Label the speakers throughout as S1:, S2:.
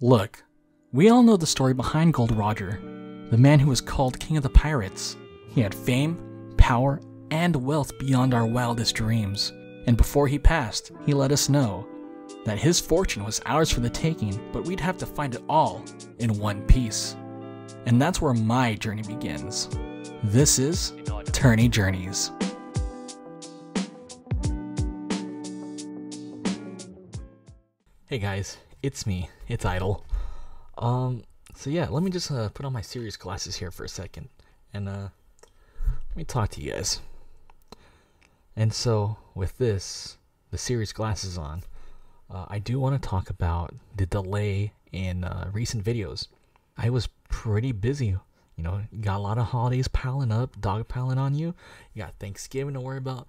S1: Look, we all know the story behind Gold Roger, the man who was called King of the Pirates. He had fame, power, and wealth beyond our wildest dreams. And before he passed, he let us know that his fortune was ours for the taking, but we'd have to find it all in one piece. And that's where my journey begins. This is Tourney Journeys. Hey guys, it's me, it's Idle. So yeah, let me just put on my serious glasses here for a second, and let me talk to you guys. And so, with this, the serious glasses on, I do want to talk about the delay in recent videos. I was pretty busy. You know, you got a lot of holidays piling up, dog piling on you. You got Thanksgiving to worry about,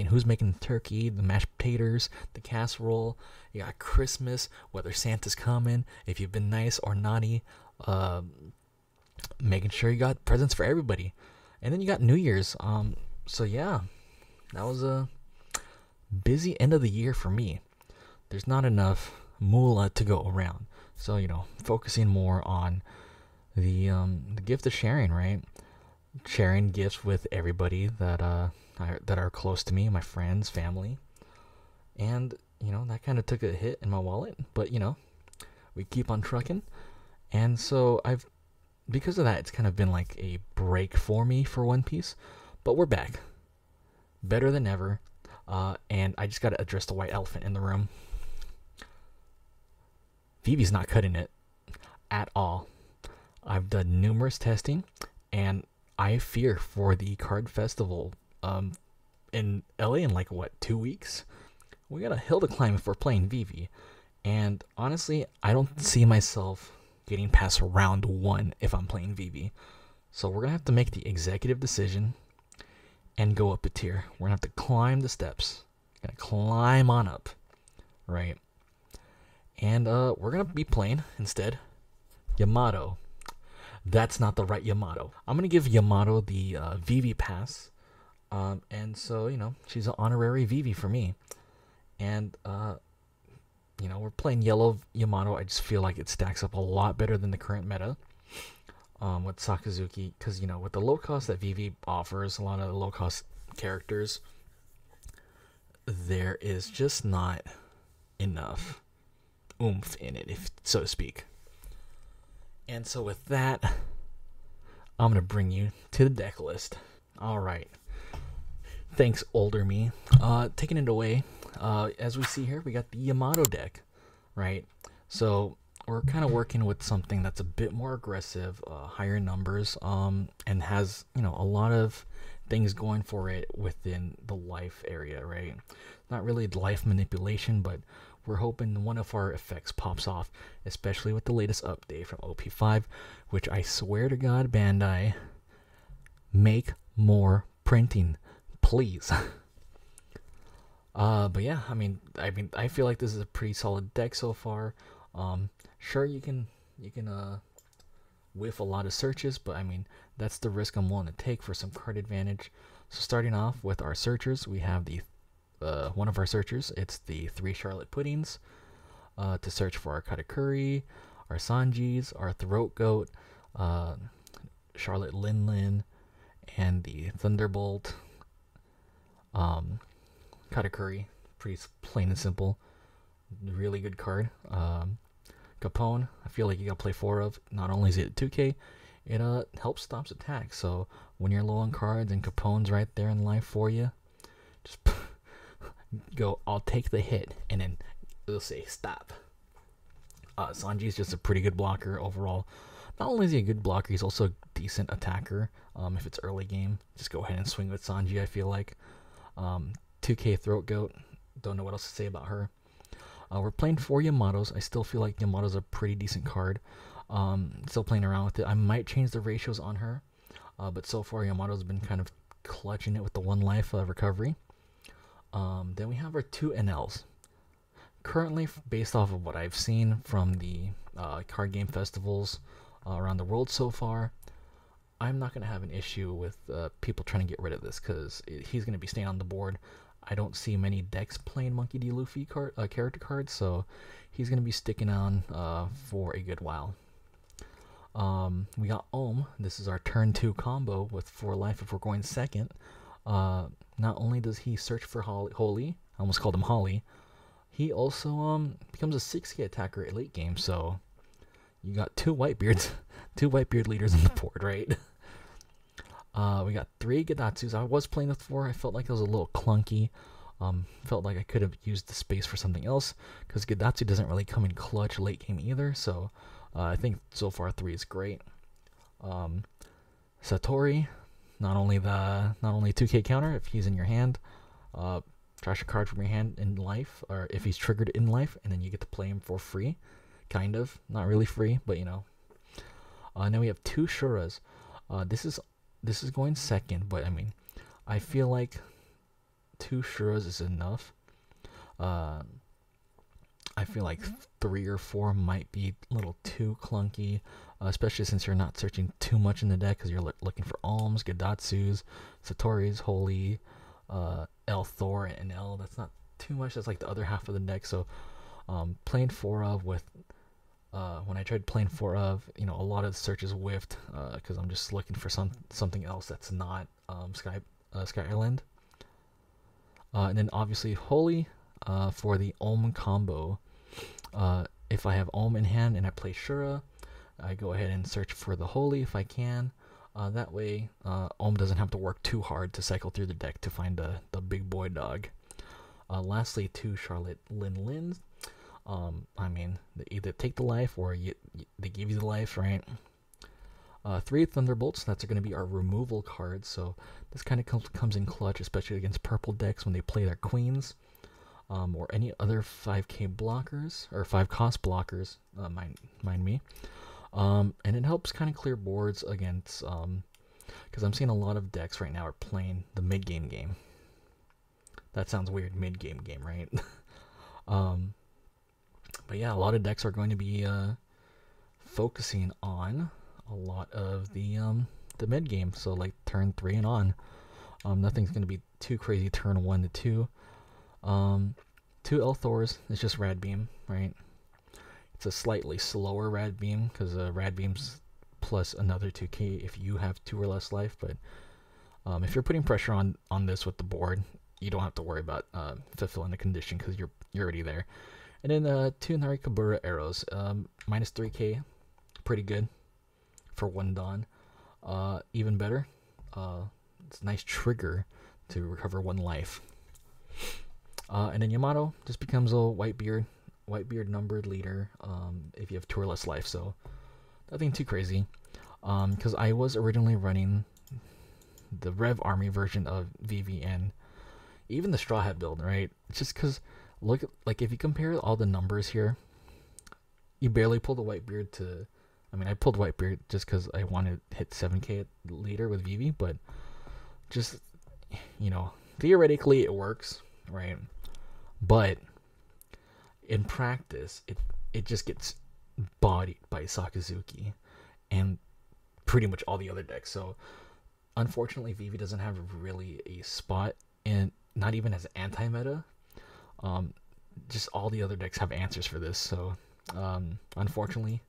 S1: who's making the turkey, the mashed potatoes, the casserole. You got Christmas, whether Santa's coming, if you've been nice or naughty, making sure you got presents for everybody. And then you got New Year's. So yeah, that was a busy end of the year for me. There's not enough moolah to go around. So, you know, focusing more on the gift of sharing, right? Sharing gifts with everybody that are close to me, my friends, family. And, you know, that kind of took a hit in my wallet, but, you know, we keep on trucking. And so because of that, it's kind of been like a break for me for One Piece, but we're back. Better than ever. And I just got to address the white elephant in the room. Vivi's not cutting it at all. I've done numerous testing, and I fear for the card festival in LA in like, 2 weeks? We got a hill to climb if we're playing Vivi. And honestly, I don't see myself getting past round 1 if I'm playing Vivi. So we're going to have to make the executive decision and go up a tier. We're going to have to climb the steps. Going to climb on up, right? And we're going to be playing, instead, Yamato. That's not the right Yamato. I'm going to give Yamato the Vivi pass. And so, you know, she's an honorary Vivi for me. And, you know, we're playing yellow Yamato. I just feel like it stacks up a lot better than the current meta with Sakazuki. Because, you know, with the low cost that Vivi offers, a lot of the low cost characters, there is just not enough oomph in it, if so to speak. And so with that, I'm going to bring you to the deck list. Alright. Thanks, older me. Taking it away, as we see here, we got the Yamato deck, right? So we're kind of working with something that's a bit more aggressive, higher numbers, and has, you know, a lot of things going for it within the life area, right? Not really life manipulation, but we're hoping one of our effects pops off, especially with the latest update from OP5, which I swear to God, Bandai, make more printing, please. But yeah, I mean, I feel like this is a pretty solid deck so far. Sure, you can whiff a lot of searches, but I mean, that's the risk I'm willing to take for some card advantage. So starting off with our searchers, we have the one of our searchers. It's the 3 Charlotte Puddings to search for our Katakuri, our Sanjis, our Throat Goat, Charlotte Lin, and the Thunderbolt Katakuri. Pretty plain and simple. Really good card. Capone, I feel like you gotta play 4 of. Not only is it 2K, it helps stops attacks. So when you're low on cards and Capone's right there in life for you, just go, I'll take the hit, and then it'll say stop. Sanji's just a pretty good blocker overall. Not only is he a good blocker, he's also a decent attacker. If it's early game, just go ahead and swing with Sanji, I feel like. 2K Throat Goat, don't know what else to say about her. We're playing 4 Yamatos. I still feel like Yamato's a pretty decent card. Still playing around with it. I might change the ratios on her, but so far Yamato's been kind of clutching it with the 1 life recovery. Then we have our 2 NLs. Currently, based off of what I've seen from the card game festivals around the world so far, I'm not going to have an issue with people trying to get rid of this, because he's going to be staying on the board. I don't see many decks playing Monkey D. Luffy character cards, so he's going to be sticking on for a good while. We got Ohm. This is our turn 2 combo with 4 life if we're going second. Not only does he search for Holy, I almost called him Holly, he also becomes a 6k attacker at late game, so you got 2 Whitebeards, 2 Whitebeard leaders on the board, right? We got 3 Gadatsus. I was playing with 4. I felt like it was a little clunky. Felt like I could have used the space for something else, because Gadatsu doesn't really come in clutch late game either, so I think so far 3 is great. Satori, not only 2k counter if he's in your hand, trash a card from your hand in life, or if he's triggered in life, and then you get to play him for free, kind of, not really free, but you know. And then we have 2 Shuras. This is going second, but I mean, I feel like 2 Shuras is enough. I feel like 3 or 4 might be a little too clunky, especially since you're not searching too much in the deck, because you're looking for Alms, Gadatsus, Satori's, Holy, L Thor, and L. That's not too much. That's like the other half of the deck. So playing 4 of with when I tried playing 4 of, you know, a lot of the searches whiffed because I'm just looking for something else that's not Sky Island. And then obviously Holy for the Ohm combo. If I have Ohm in hand and I play Shura, I go ahead and search for the Holy if I can. That way Ohm doesn't have to work too hard to cycle through the deck to find the big boy dog. Lastly, 2 Charlotte Lin. I mean, they either take the life or they give you the life, right? 3 Thunderbolts, that's going to be our removal cards, so this kind of comes in clutch, especially against purple decks when they play their queens, or any other 5k blockers, or 5 cost blockers, mind me. And it helps kind of clear boards against, because I'm seeing a lot of decks right now are playing the mid-game game. That sounds weird, mid-game game, right? But yeah, a lot of decks are going to be focusing on a lot of the mid game, so like turn 3 and on. Nothing's going to be too crazy turn 1 to 2. 2 L Thors, it's just Rad Beam, right? It's a slightly slower Rad Beam because Rad Beam's plus another 2k if you have 2 or less life, but if you're putting pressure on this with the board, you don't have to worry about fulfilling the condition because you're already there. And then 2 Narikabura arrows, minus 3k, pretty good for 1 Dawn. Even better, it's a nice trigger to recover 1 life. And then Yamato just becomes a Whitebeard numbered leader if you have 2 or less life, so nothing too crazy. Because I was originally running the Rev Army version of Vivi and even the Straw Hat build, right? It's just because, look, like if you compare all the numbers here, you barely pulled a Whitebeard to, I mean, I pulled Whitebeard just because I wanted to hit 7k leader with Vivi, but just, you know, theoretically it works, right? But in practice, it just gets bodied by Sakazuki and pretty much all the other decks. So unfortunately, Vivi doesn't have really a spot, and not even as anti-meta. Just all the other decks have answers for this. So unfortunately,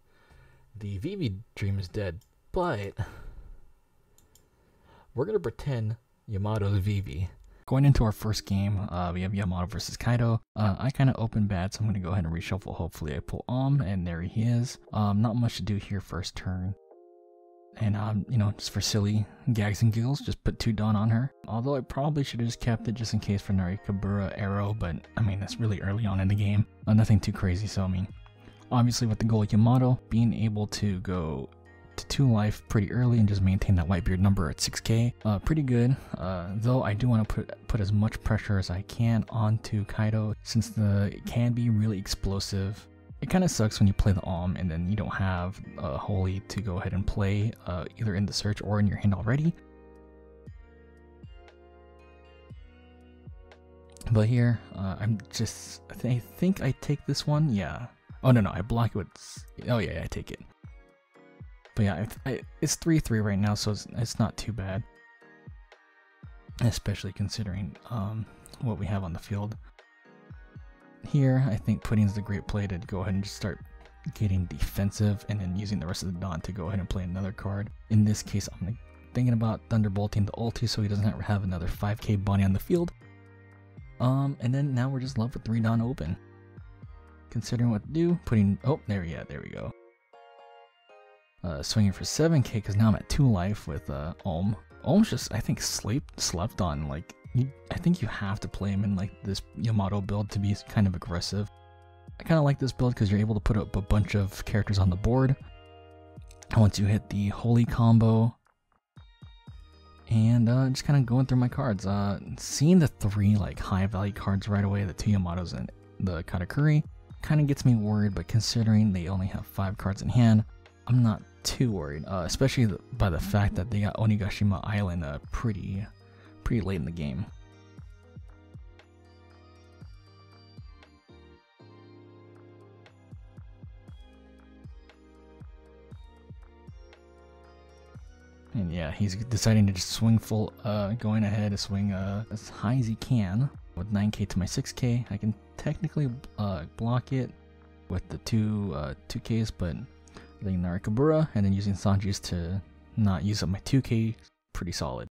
S1: the Vivi dream is dead. But we're gonna pretend Yamato's Vivi. Going into our first game, we have Yamato versus Kaido. I kind of opened bad, so I'm going to go ahead and reshuffle. Hopefully I pull and there he is. Not much to do here first turn. And, you know, just for silly gags and giggles, just put 2 Dawn on her. Although I probably should have just kept it just in case for Narikabura arrow, but, I mean, that's really early on in the game. Nothing too crazy, so, I mean, obviously with the goal of Yamato, being able to go to 2 life pretty early and just maintain that Whitebeard number at 6k, pretty good. Though I do want to put as much pressure as I can onto Kaido, since it can be really explosive. It kind of sucks when you play the Alm and then you don't have Holy to go ahead and play either in the search or in your hand already. But here, I think I take this one. Yeah. Oh no, I block it with. Oh yeah, I take it. But yeah, it's 3-3 right now, so it's not too bad. Especially considering what we have on the field. Here, I think putting is the great play to go ahead and just start getting defensive and then using the rest of the Dawn to go ahead and play another card. In this case, I'm thinking about Thunderbolting the ulti so he doesn't have another 5k body on the field. And then now we're just left with 3 Dawn open. Considering what to do, putting, oh, there we go. Swinging for 7k because now I'm at 2 life with Olm. Olm's just, I think, slept on. Like, I think you have to play him in like this Yamato build to be kind of aggressive. I kind of like this build because you're able to put up a bunch of characters on the board. And once you hit the holy combo, and just kind of going through my cards, seeing the 3 like high value cards right away, the 2 Yamatos and the Katakuri, kind of gets me worried. But considering they only have 5 cards in hand, I'm not too worried, especially by the fact that they got Onigashima Island pretty late in the game. And yeah, he's deciding to just swing full, going ahead to swing as high as he can. With 9k to my 6k, I can technically block it with the 2Ks, but letting Narikabura and then using Sanji's to not use up my 2k, pretty solid.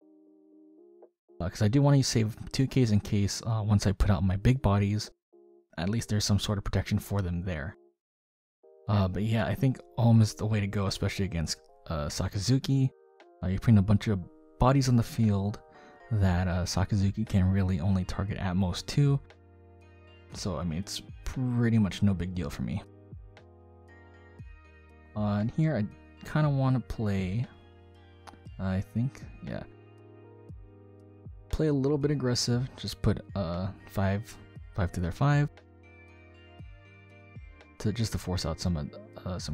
S1: Because I do want to save 2Ks in case once I put out my big bodies, at least there's some sort of protection for them there. But yeah, I think Olm is the way to go, especially against Sakazuki. You're putting a bunch of bodies on the field that Sakazuki can really only target at most 2. So I mean, it's pretty much no big deal for me. And here I kind of want to play, I think, yeah. Play a little bit aggressive, just put 5 to their 5 to force out some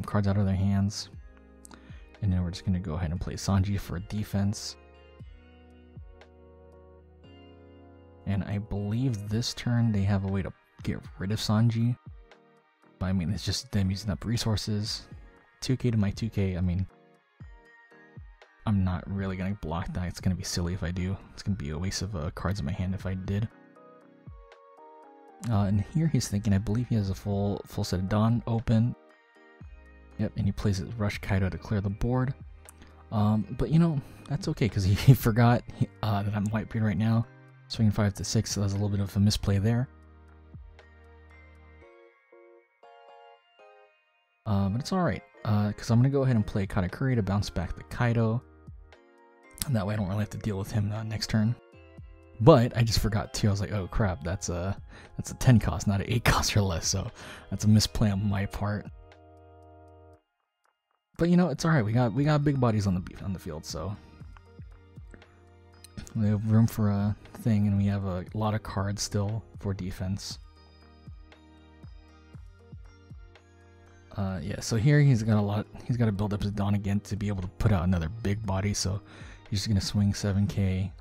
S1: cards out of their hands. And then we're just going to go ahead and play Sanji for defense. And I believe this turn they have a way to get rid of Sanji. I mean, it's just them using up resources. 2k to my 2k, I mean, I'm not really going to block that. It's going to be silly if I do. It's going to be a waste of cards in my hand if I did. And here he's thinking, I believe he has a full set of Dawn open. Yep, and he plays it Rush Kaido to clear the board. But you know, that's okay because he forgot that I'm Whitebeard right now. Swinging 5 to 6, so that's a little bit of a misplay there. But it's alright, because I'm going to go ahead and play Katakuri to bounce back the Kaido. And that way I don't really have to deal with him next turn. But I just forgot too, I was like, oh crap, that's a 10 cost, not an 8 cost or less, so that's a misplay on my part. But you know, it's alright, we got big bodies on the field, so we have room for a thing, and we have a lot of cards still for defense. Yeah, so here he's got to build up his Dawn again to be able to put out another big body, so he's just going to swing 7k,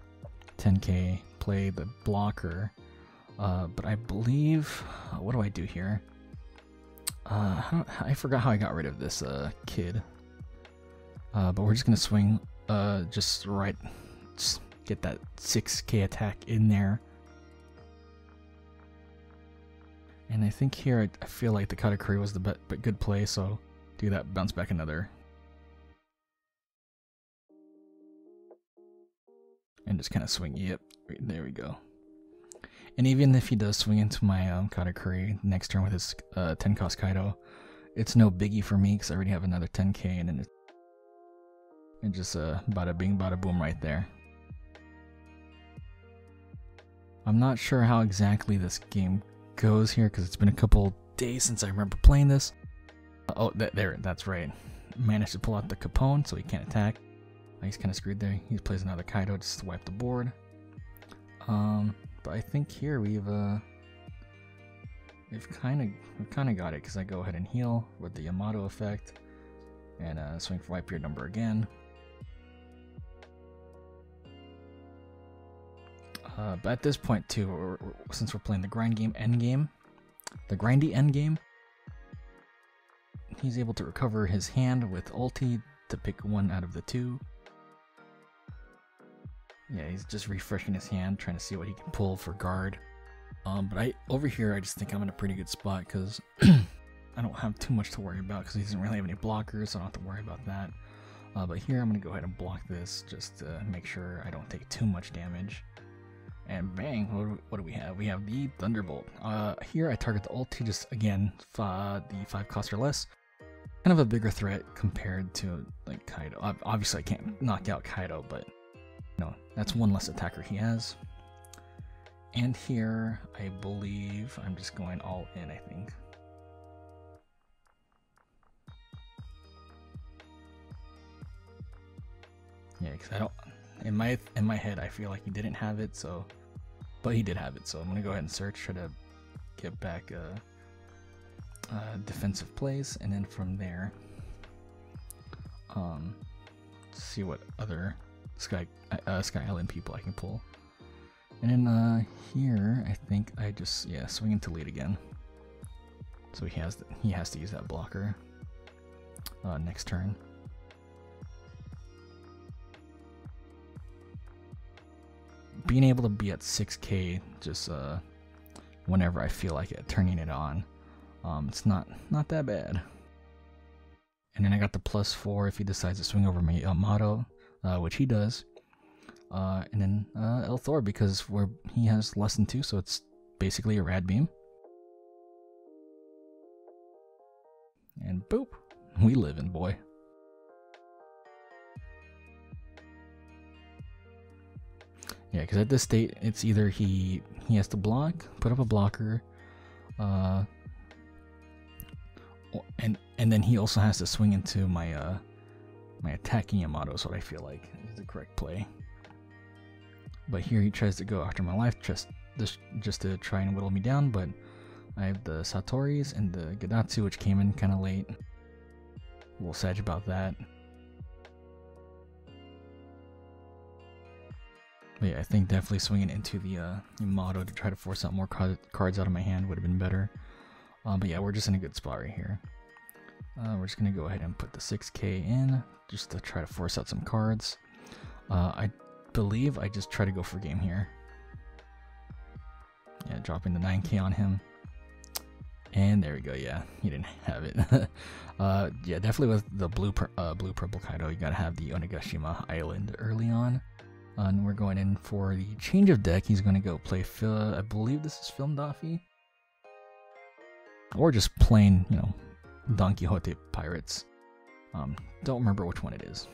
S1: 10k, play the blocker. But I believe, what do I do here? I forgot how I got rid of this kid. But we're just going to swing, just get that 6k attack in there. And I think here I feel like the Katakuri was the good play, so do that, bounce back another. And just kind of swing, yep, there we go. And even if he does swing into my Katakuri next turn with his 10 cost Kaido, it's no biggie for me because I already have another 10k, and then it's just bada bing bada boom right there. I'm not sure how exactly this game goes here because it's been a couple days since I remember playing this. Oh, that's right. Managed to pull out the Capone so he can't attack. He's kind of screwed there. He plays another Kaido just to wipe the board. But I think here we've kind of got it because I go ahead and heal with the Yamato effect and swing for Whitebeard number again. But at this point too, since we're playing the grindy end game, he's able to recover his hand with ulti to pick one out of the 2. Yeah, he's just refreshing his hand, trying to see what he can pull for guard. But over here, I just think I'm in a pretty good spot because I don't have too much to worry about because he doesn't really have any blockers, so I don't have to worry about that. But here I'm going to go ahead and block this just to make sure I don't take too much damage. And bang, what do we have? We have the Thunderbolt. Here I target the ulti, just again, the 5 cost or less. Kind of a bigger threat compared to like Kaido. Obviously I can't knock out Kaido, but no, that's one less attacker he has. And here, I believe I'm just going all in, I think. Yeah, because I don't, in my head, I feel like he didn't have it, so, but he did have it, so I'm gonna go ahead and search, try to get back defensive plays, and then from there, see what other Sky Island people I can pull. And then here, I think I just swing into lead again. So he has to use that blocker next turn. Being able to be at 6k just whenever I feel like it, turning it on, it's not that bad. And then I got the +4 if he decides to swing over my Yamato, which he does. And then El Thor, because he has less than 2, so it's basically a rad beam. And boop, we live in, boy. Yeah, because at this state, it's either he has to block, put up a blocker, and then he also has to swing into my my attacking Yamato, is what I feel like is the correct play. But here he tries to go after my life just to try and whittle me down, but I have the Satoris and the Gadatsu, which came in kind of late. A little sad about that. But yeah, I think definitely swinging into the Yamato to try to force out more cards out of my hand would have been better. But yeah, we're just in a good spot right here. We're just going to go ahead and put the 6k in just to try to force out some cards. I believe I just try to go for game here. Yeah, dropping the 9k on him. And there we go, yeah, he didn't have it. Yeah, definitely with the blue-purple Kaido, you gotta have the Onigashima Island early on. And we're going in for the change of deck. He's going to go play, I believe this is Film Daffy. Or just plain, you know, Don Quixote Pirates. Don't remember which one it is.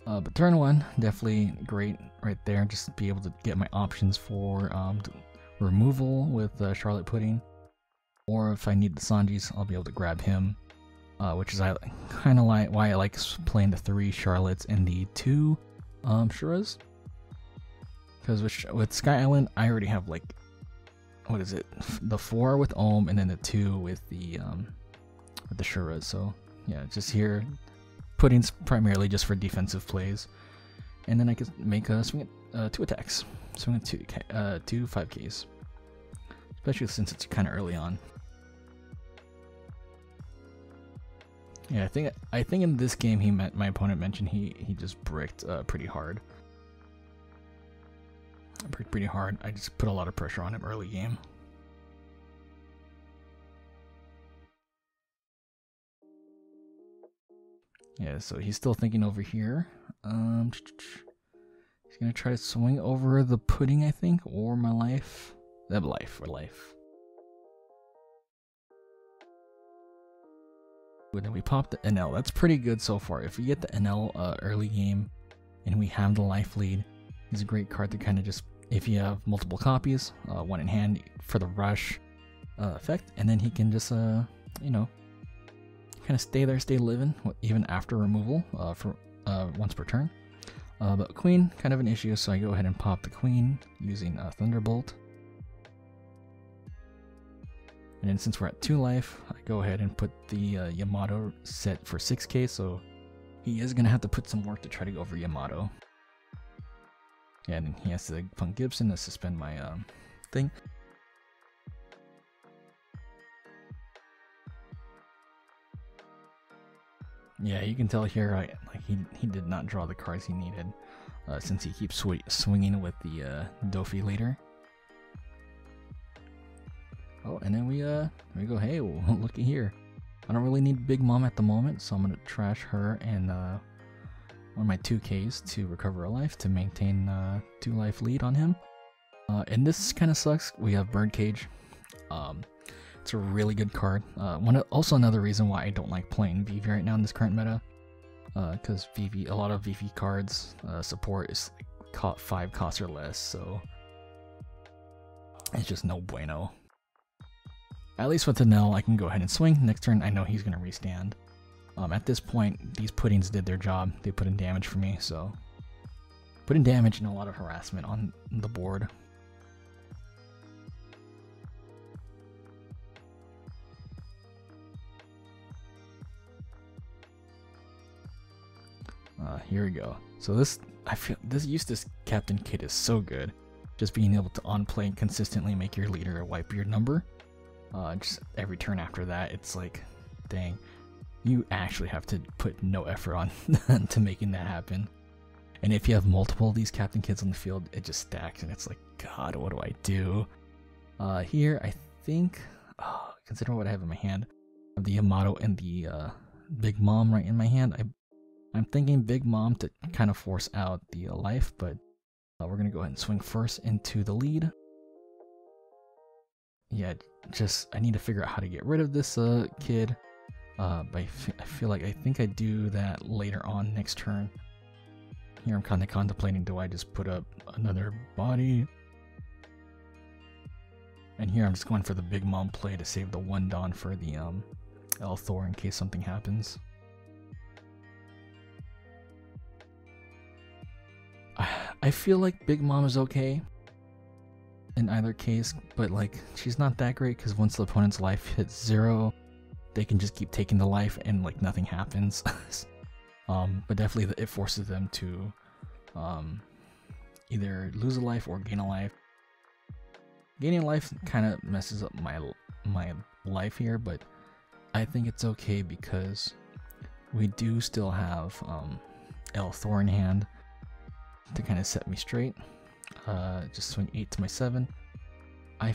S1: But turn 1, definitely great right there. Just be able to get my options for removal with Charlotte Pudding. Or if I need the Sanjis, I'll be able to grab him. Which is kind of like why I like playing the 3 Charlottes and the 2 Shuras. Because with Sky Island, I already have like, what is it? The 4 with Ohm and then the 2 with the Shuras. So yeah, just here, Pudding's primarily just for defensive plays. And then I can make a swing at 2 attacks. Swing at 2 5Ks. Especially since it's kind of early on. Yeah, I think in this game my opponent mentioned he just bricked pretty hard. Pretty hard. I just put a lot of pressure on him early game. Yeah, so he's still thinking over here. He's gonna try to swing over the Pudding, I think, or my life. Life. And then we pop the NL. That's pretty good so far. If we get the NL early game and we have the life lead, it's a great card to kind of just, if you have multiple copies, one in hand for the rush effect, and then he can just, you know, kind of stay there, stay living, even after removal for once per turn. But Queen, kind of an issue, so I go ahead and pop the Queen using Thunderbolt. And then since we're at 2 life, I go ahead and put the Yamato set for 6k, so he is going to have to put some work to try to go over Yamato. Yeah, and he has to punk Gibson to suspend my thing. Yeah, you can tell here, he did not draw the cards he needed. since he keeps swinging with the Dofi later. Oh, and then we go, hey, well, looky here. I don't really need Big Mom at the moment, so I'm gonna trash her and one of my 2Ks to recover a life to maintain 2 life lead on him. And this kind of sucks. We have Birdcage. It's a really good card. Also another reason why I don't like playing Vivi right now in this current meta, because a lot of Vivi cards support is like 5 cost or less, so it's just no bueno. At least with the Nell, I can go ahead and swing. Next turn, I know he's going to restand. At this point, these puddings did their job. They put in damage for me, so put in damage and a lot of harassment on the board. Here we go. So I feel this Eustace Captain kit is so good. Just being able to on play and consistently make your leader wipe your number. Just every turn after that, it's like, dang, you actually have to put no effort on to making that happen. And if you have multiple of these Captain Kits on the field, it just stacks, and it's like, God, what do I do? Here, I think, considering what I have in my hand, I have the Yamato and the Big Mom right in my hand. I'm thinking Big Mom to kind of force out the life, but we're going to go ahead and swing first into the lead. Yeah, I need to figure out how to get rid of this kid. But I feel like I think I do that later on next turn. Here I'm kind of contemplating, do I just put up another body? And here I'm just going for the Big Mom play to save the 1 Dawn for the El Thor in case something happens. I feel like Big Mom is okay in either case, but like she's not that great because once the opponent's life hits 0, they can just keep taking the life and like nothing happens. But definitely it forces them to either lose a life or gain a life. Gaining a life kind of messes up my life here, but I think it's okay because we do still have El Thor in hand to kind of set me straight. Just swing 8 to my 7. I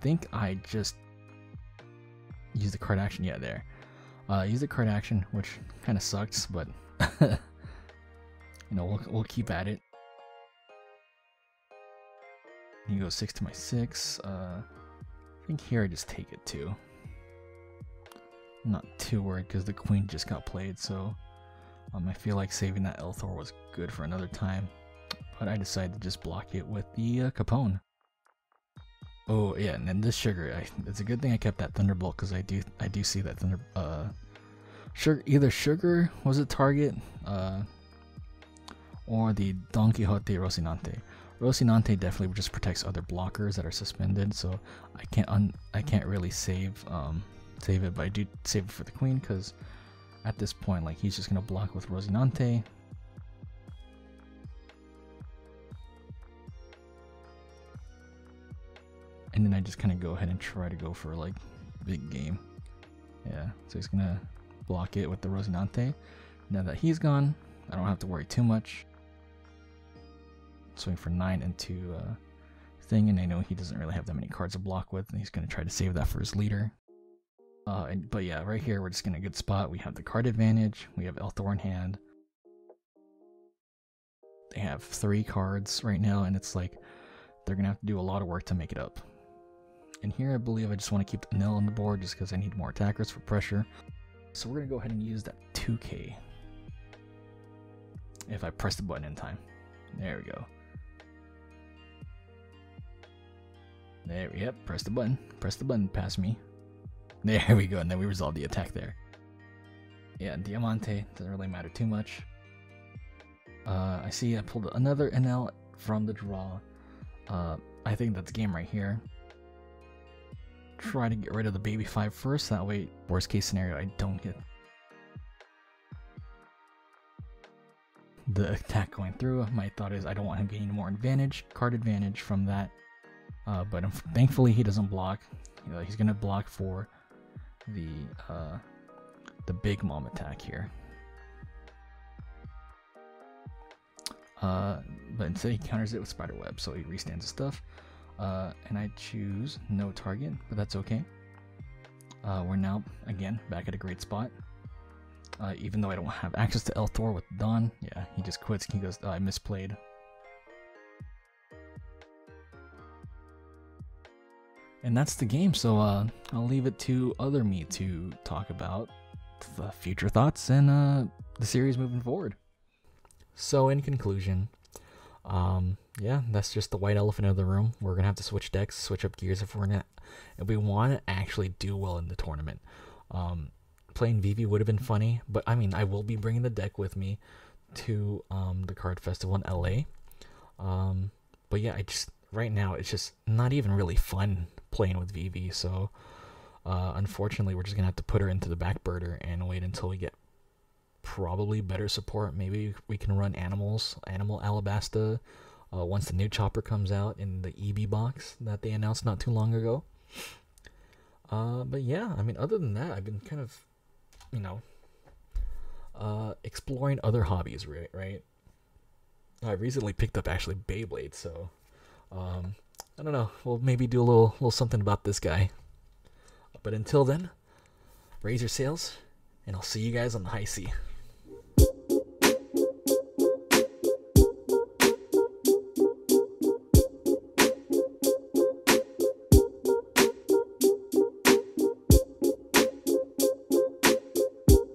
S1: think I just use the card action. Yeah, there. Use the card action, which kind of sucks, but you know, we'll keep at it. You go 6 to my 6. I think here I just take it too. I'm not too worried because the queen just got played, so I feel like saving that El Thor was good for another time. But I decided to just block it with the Capone. Oh yeah, and then this sugar, it's a good thing I kept that Thunderbolt because I do see that either sugar was a target, or the Don Quixote Rocinante. Rocinante definitely just protects other blockers that are suspended, so I can't really save it, but I do save it for the queen because at this point, like, he's just gonna block with Rocinante. And then I just kind of go ahead and try to go for like big game. Yeah, so he's gonna block it with the Rocinante. Now that he's gone, I don't have to worry too much. Swing for 9 into thing, and I know he doesn't really have that many cards to block with, and he's gonna try to save that for his leader. But yeah, right here we're just gonna good spot. We have the card advantage. We have El Thor in hand. They have 3 cards right now, and it's like they're gonna have to do a lot of work to make it up. And here I believe I just want to keep the nil on the board just because I need more attackers for pressure. So we're going to go ahead and use that 2K. If I press the button in time. There we go. Yep, press the button. Press the button, pass me. There we go, and then we resolve the attack there. Yeah, Diamante doesn't really matter too much. I see I pulled another NL from the draw. I think that's game right here. Try to get rid of the baby 5 first, that way, worst case scenario, I don't get the attack going through. My thought is I don't want him getting more card advantage from that. But thankfully he doesn't block. He's gonna block for the Big Mom attack here. But instead he counters it with spider web, so he restands his stuff. And I choose no target, but that's okay. We're now again back at a great spot. Even though I don't have access to Elthor with Dawn, yeah, he just quits. He goes, I misplayed. And that's the game, so I'll leave it to other me to talk about the future thoughts and the series moving forward. So in conclusion, yeah, that's just the white elephant in the room. We're gonna have to switch decks, switch up gears if we want to actually do well in the tournament. Playing Vivi would have been funny, but I mean, I will be bringing the deck with me to the card festival in LA. But yeah, right now it's just not even really fun playing with Vivi. So unfortunately, we're just gonna have to put her into the back burner and wait until we get probably better support. Maybe we can run Animal Alabasta once the new chopper comes out in the EB box that they announced not too long ago. But yeah, I mean, other than that, I've been kind of, exploring other hobbies, right? I recently picked up actually Beyblade, so I don't know. We'll maybe do a little something about this guy. But until then, raise your sails, and I'll see you guys on the high sea.